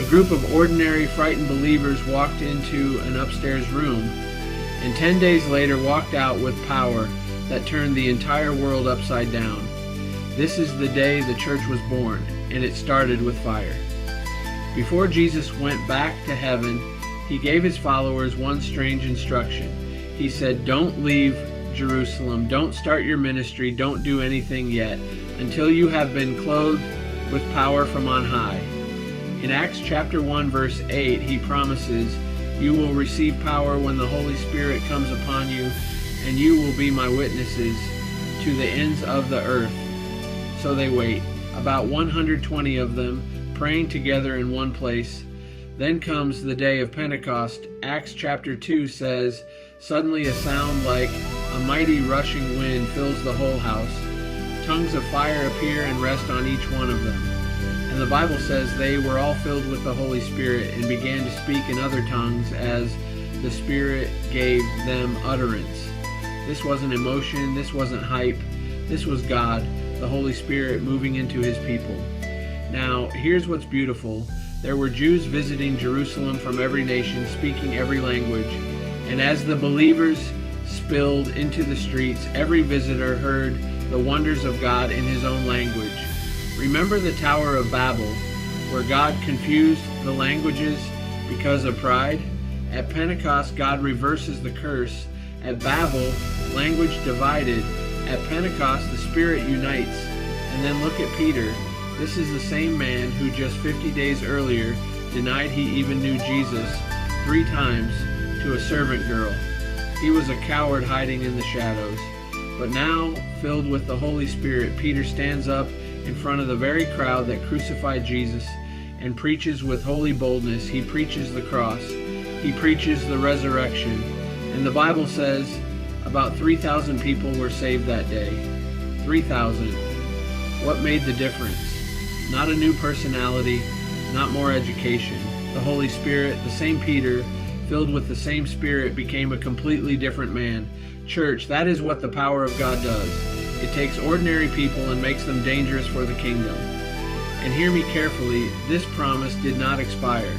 group of ordinary, frightened believers walked into an upstairs room, and 10 days later walked out with power that turned the entire world upside down. This is the day the church was born, and it started with fire. Before Jesus went back to heaven, he gave his followers one strange instruction. He said, "Don't leave Jerusalem, don't start your ministry, don't do anything yet, until you have been clothed with power from on high." In Acts chapter 1 verse 8, he promises, "You will receive power when the Holy Spirit comes upon you, and you will be my witnesses to the ends of the earth." So they wait, about 120 of them, praying together in one place. Then comes the day of Pentecost. Acts chapter 2 says, "Suddenly a sound like a mighty rushing wind fills the whole house. Tongues of fire appear and rest on each one of them." And the Bible says they were all filled with the Holy Spirit and began to speak in other tongues as the Spirit gave them utterance. This wasn't emotion, this wasn't hype, this was God, the Holy Spirit moving into his people. Now, here's what's beautiful. There were Jews visiting Jerusalem from every nation, speaking every language. And as the believers spilled into the streets, every visitor heard the wonders of God in his own language. Remember the Tower of Babel, where God confused the languages because of pride? At Pentecost, God reverses the curse. At Babel, language divided. At Pentecost, the Spirit unites. And then look at Peter. This is the same man who just 50 days earlier denied he even knew Jesus 3 times to a servant girl. He was a coward hiding in the shadows. But now, filled with the Holy Spirit, Peter stands up in front of the very crowd that crucified Jesus and preaches with holy boldness. He preaches the cross. He preaches the resurrection. And the Bible says about 3,000 people were saved that day. 3,000. What made the difference? Not a new personality, not more education. The Holy Spirit, the same Peter, filled with the same Spirit, became a completely different man. Church, that is what the power of God does. It takes ordinary people and makes them dangerous for the kingdom. And hear me carefully, this promise did not expire.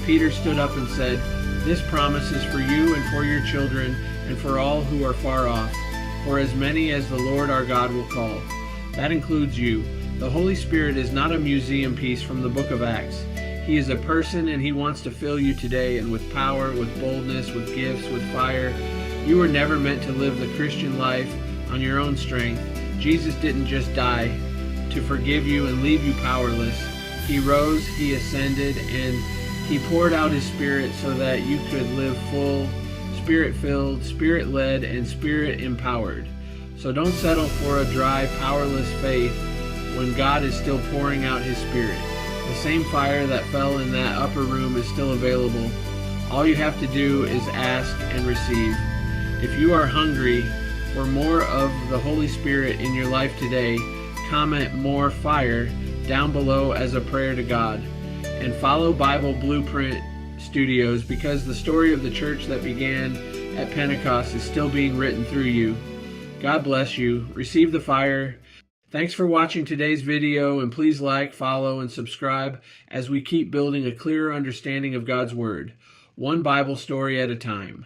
Peter stood up and said, "This promise is for you and for your children and for all who are far off, for as many as the Lord our God will call." That includes you. The Holy Spirit is not a museum piece from the book of Acts. He is a person, and he wants to fill you today, and with power, with boldness, with gifts, with fire. You were never meant to live the Christian life on your own strength. Jesus didn't just die to forgive you and leave you powerless. He rose, he ascended, and he poured out his Spirit so that you could live full, Spirit-filled, Spirit-led, and Spirit-empowered. So don't settle for a dry, powerless faith when God is still pouring out his Spirit. The same fire that fell in that upper room is still available. All you have to do is ask and receive. If you are hungry for more of the Holy Spirit in your life today, comment "more fire" down below as a prayer to God. And follow Bible Blueprint Studios, because the story of the church that began at Pentecost is still being written through you. God bless you. Receive the fire. Thanks for watching today's video, and please like, follow, and subscribe as we keep building a clearer understanding of God's Word, one Bible story at a time.